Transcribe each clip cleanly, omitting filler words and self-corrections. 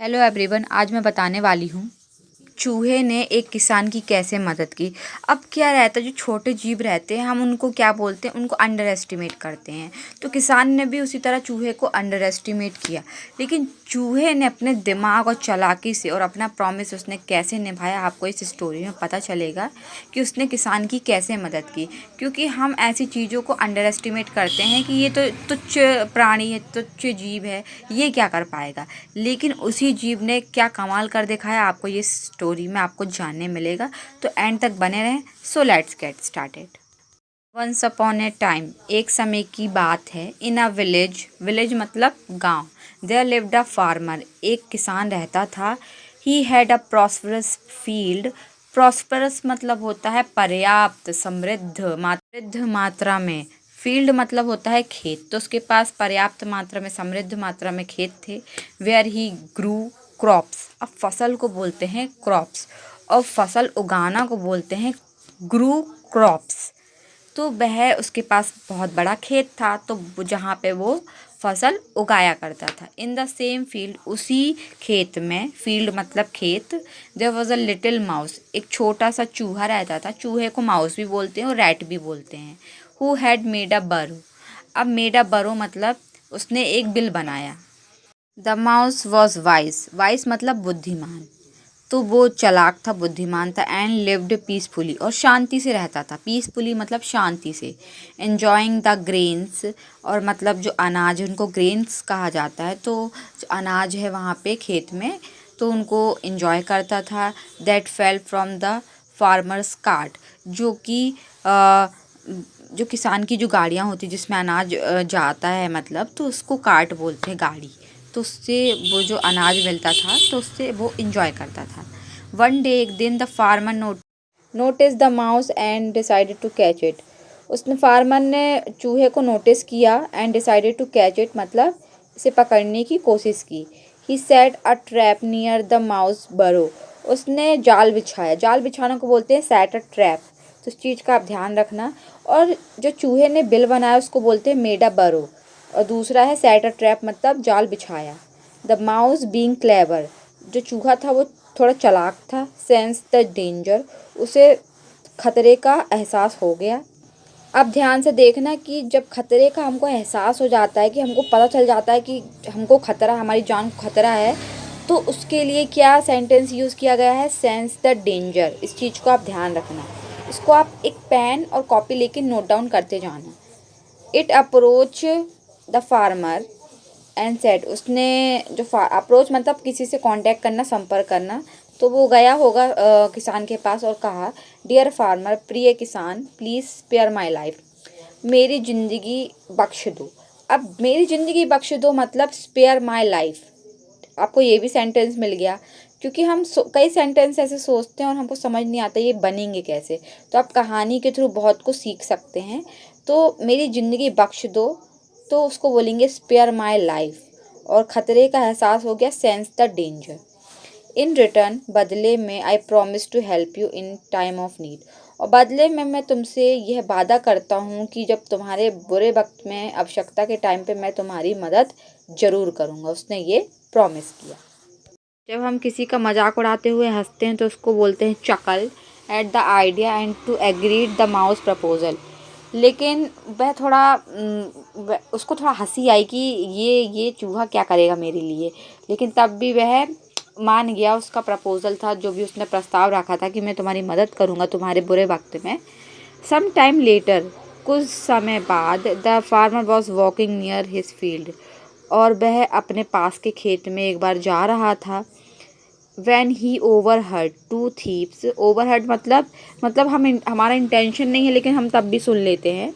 Hello everyone, आज मैं बताने वाली हूँ चूहे ने एक किसान की कैसे मदद की। अब क्या रहता है, जो छोटे जीव रहते हैं हम उनको क्या बोलते हैं, उनको अंडर एस्टिमेट करते हैं। तो किसान ने भी उसी तरह चूहे को अंडर एस्टिमेट किया, लेकिन चूहे ने अपने दिमाग और चालाकी से और अपना प्रॉमिस उसने कैसे निभाया, आपको इस स्टोरी में पता चलेगा कि उसने किसान की कैसे मदद की। क्योंकि हम ऐसी चीज़ों को अंडर एस्टिमेट करते हैं कि ये तो तुच्छ प्राणी है, तुच्छ जीव है, ये क्या कर पाएगा। लेकिन उसी जीव ने क्या कमाल कर दिखाया, आपको ये स्टोरी में आपको जानने मिलेगा। तो एंड तक बने रहें। So let's get started. Once upon a time, एक समय की बात है। इन अ विलेज, विलेज मतलब गांव। देयर लिव्ड अ फार्मर, एक किसान रहता था। He had a prosperous field. Prosperous मतलब होता है पर्याप्त, समृद्ध मात्रा में। फील्ड मतलब होता है खेत। तो उसके पास पर्याप्त मात्रा में, समृद्ध मात्रा में खेत थे। वेयर ही ग्रू क्रॉप्स, अब फसल को बोलते हैं क्रॉप्स और फसल उगाना को बोलते हैं ग्रू क्रॉप्स। तो वह उसके पास बहुत बड़ा खेत था, तो जहाँ पे वो फसल उगाया करता था। इन द सेम फील्ड, उसी खेत में, फील्ड मतलब खेत, there was a little mouse, एक छोटा सा चूहा रहता था। चूहे को माउस भी बोलते हैं और रैट भी बोलते हैं। हु हैड मेड अ बरो, अब मेड अ बरो मतलब उसने एक बिल बनाया। The mouse was vice, vice मतलब बुद्धिमान। तो वो चालाक था, बुद्धिमान था। एंड लिव्ड पीसफुली, और शांति से रहता था। पीसफुली मतलब शांति से। एन्जॉइंग द ग्रेन्स, और मतलब जो अनाज, उनको ग्रेन्स कहा जाता है। तो जो अनाज है वहाँ पे खेत में, तो उनको एन्जॉय करता था। That fell from the farmers cart, जो कि जो किसान की जो गाड़ियाँ होती जिसमें अनाज जाता है, मतलब तो उसको कार्ट बोलते हैं, गाड़ी। तो उससे वो जो अनाज मिलता था तो उससे वो इंजॉय करता था। वन डे, एक दिन, the farmer notice the mouse and decided to catch it, उसने फार्मर ने चूहे को नोटिस किया। And decided to catch it मतलब इसे पकड़ने की कोशिश की। He set a trap near the mouse burrow, उसने जाल बिछाया। जाल बिछाने को बोलते हैं सेट अ ट्रैप, तो इस चीज़ का आप ध्यान रखना। और जो चूहे ने बिल बनाया उसको बोलते हैं मेड अ बरो, और दूसरा है सेट अ ट्रैप मतलब जाल बिछाया। द माउस बीइंग क्लेवर, जो चूहा था वो थोड़ा चालाक था। सेंस द डेंजर, उसे खतरे का एहसास हो गया। अब ध्यान से देखना कि जब खतरे का हमको एहसास हो जाता है, कि हमको पता चल जाता है कि हमको खतरा, हमारी जान को खतरा है, तो उसके लिए क्या सेंटेंस यूज़ किया गया है, सेंस द डेंजर। इस चीज़ को आप ध्यान रखना। इसको आप एक पेन और कॉपी लेके नोट डाउन करते जाना। It approach the farmer and said, उसने जो अप्रोच मतलब किसी से कांटेक्ट करना, संपर्क करना। तो वो गया होगा किसान के पास और कहा, डियर फार्मर, प्रिय किसान, प्लीज़ स्पेयर माई लाइफ, मेरी ज़िंदगी बख्श दो। अब मेरी ज़िंदगी बख्श दो मतलब स्पेयर माई लाइफ, आपको ये भी सेंटेंस मिल गया। क्योंकि हम कई सेंटेंस ऐसे सोचते हैं और हमको समझ नहीं आता ये बनेंगे कैसे। तो आप कहानी के थ्रू बहुत कुछ सीख सकते हैं। तो मेरी ज़िंदगी बख्श दो, तो उसको बोलेंगे स्पेयर माई लाइफ। और ख़तरे का एहसास हो गया, sense the danger. In return, बदले में, I promise to help you in time of need, और बदले में मैं तुमसे यह वादा करता हूँ कि जब तुम्हारे बुरे वक्त में, आवश्यकता के टाइम पे, मैं तुम्हारी मदद ज़रूर करूँगा। उसने ये प्रॉमिस किया। जब हम किसी का मजाक उड़ाते हुए हंसते हैं तो उसको बोलते हैं chuckled at the idea and to agreed the mouse proposal. लेकिन वह थोड़ा उसको थोड़ा हंसी आई कि ये चूहा क्या करेगा मेरे लिए, लेकिन तब भी वह मान गया। उसका प्रपोजल था, जो भी उसने प्रस्ताव रखा था कि मैं तुम्हारी मदद करूँगा तुम्हारे बुरे वक्त में। सम टाइम लेटर, कुछ समय बाद, the farmer was walking near his field, और वह अपने पास के खेत में एक बार जा रहा था। When he overheard two thieves, overheard मतलब हमारा इंटेंशन नहीं है लेकिन हम तब भी सुन लेते हैं।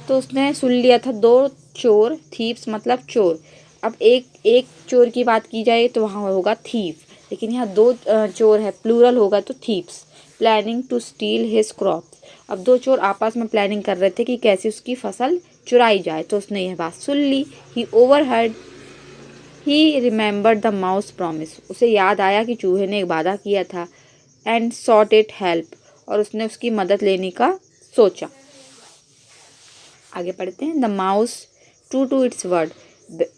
तो उसने सुन लिया था दो चोर, थीव्स मतलब चोर। अब एक एक चोर की बात की जाए तो वहाँ होगा थीव, लेकिन यहाँ दो चोर है, प्लूरल होगा तो thieves, planning to steal his crops. अब दो चोर आपस में प्लानिंग कर रहे थे कि कैसे उसकी फसल चुराई जाए। तो उसने यह बात सुन ली। He overheard, he remembered the mouse promise, उसे याद आया कि चूहे ने एक वादा किया था। एंड सॉट इट हेल्प, और उसने उसकी मदद लेने का सोचा। आगे पढ़ते हैं। The mouse true to its word,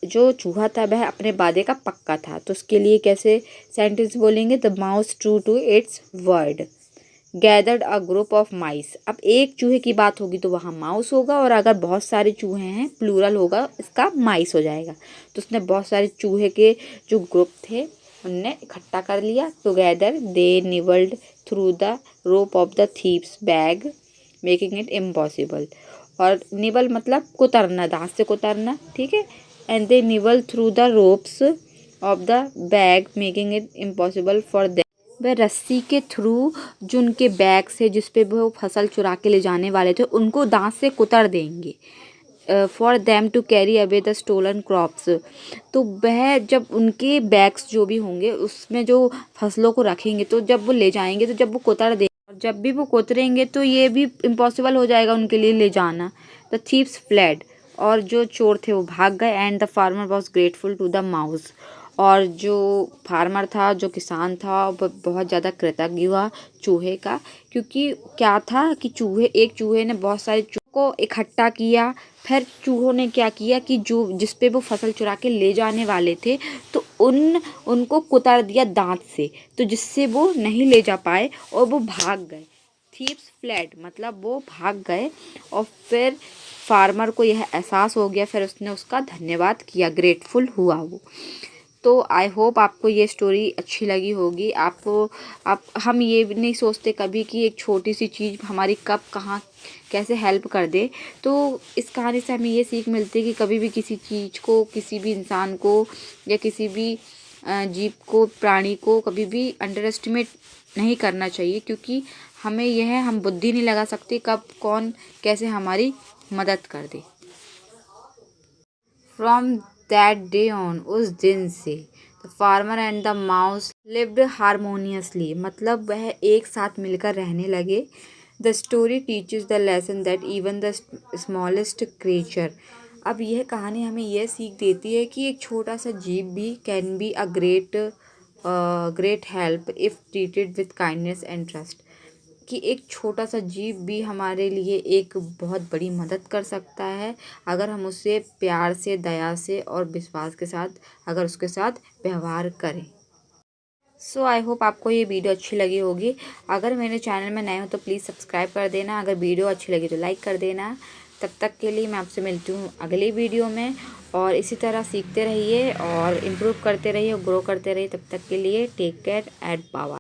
जो चूहा था वह अपने वादे का पक्का था। तो उसके लिए कैसे सेंटेंस बोलेंगे? The mouse true to its word gathered a group of mice. अब एक चूहे की बात होगी तो वहाँ माउस होगा, और अगर बहुत सारे चूहे हैं प्लूरल होगा, इसका माइस हो जाएगा। तो उसने बहुत सारे चूहे के जो ग्रुप थे उनने इकट्ठा कर लिया। Together they nibbled through the rope of the thieves bag making it impossible. और निवल मतलब कुतरना, दांत से कुतरना, ठीक है। एंड दे निवल through the ropes of the bag making it impossible for them. वह रस्सी के थ्रू जो उनके बैग से जिस पे वो फसल चुरा के ले जाने वाले थे उनको दांत से कुतर देंगे। For them to carry away the stolen crops. तो वह जब उनके बैग्स जो भी होंगे उसमें जो फसलों को रखेंगे, तो जब वो ले जाएंगे, तो जब वो कुतर देंगे, और जब भी वो कुतरेंगे तो ये भी इम्पॉसिबल हो जाएगा उनके लिए ले जाना। The thieves fled. और जो चोर थे वो भाग गए। And the farmer was grateful to the mouse. और जो फार्मर था, जो किसान था, वो बहुत ज़्यादा कृतज्ञ हुआ चूहे का, क्योंकि क्या था कि एक चूहे ने बहुत सारे चूहों को इकट्ठा किया। फिर चूहों ने क्या किया कि जो जिस पे वो फसल चुरा के ले जाने वाले थे, तो उनको कुतर दिया दांत से, तो जिससे वो नहीं ले जा पाए और वो भाग गए। थीव्स फ्लेड मतलब वो भाग गए। और फिर फार्मर को यह एहसास हो गया, फिर उसने उसका धन्यवाद किया, ग्रेटफुल हुआ वो। तो आई होप आपको ये स्टोरी अच्छी लगी होगी। आप हम ये भी नहीं सोचते कभी कि एक छोटी सी चीज़ हमारी कब कहाँ कैसे हेल्प कर दे। तो इस कहानी से हमें ये सीख मिलती है कि कभी भी किसी चीज़ को, किसी भी इंसान को या किसी भी जीव को, प्राणी को कभी भी अंडर एस्टिमेट नहीं करना चाहिए, क्योंकि हम बुद्धि नहीं लगा सकते कब कौन कैसे हमारी मदद कर दे। फ्रॉम दैट डे ऑन, उस दिन से the farmer and the mouse lived harmoniously, मतलब वह एक साथ मिलकर रहने लगे। The story teaches the lesson that even the smallest creature. अब यह कहानी हमें यह सीख देती है कि एक छोटा सा जीव भी can be a great help if treated with kindness and trust. कि एक छोटा सा जीव भी हमारे लिए एक बहुत बड़ी मदद कर सकता है, अगर हम उसे प्यार से, दया से और विश्वास के साथ अगर उसके साथ व्यवहार करें। सो आई होप आपको ये वीडियो अच्छी लगी होगी। अगर मेरे चैनल में नए हो तो प्लीज़ सब्सक्राइब कर देना। अगर वीडियो अच्छी लगी तो लाइक कर देना। तब तक के लिए मैं आपसे मिलती हूँ अगली वीडियो में, और इसी तरह सीखते रहिए और इम्प्रूव करते रहिए और ग्रो करते रहिए। तब तक के लिए टेक केयर एंड बाय।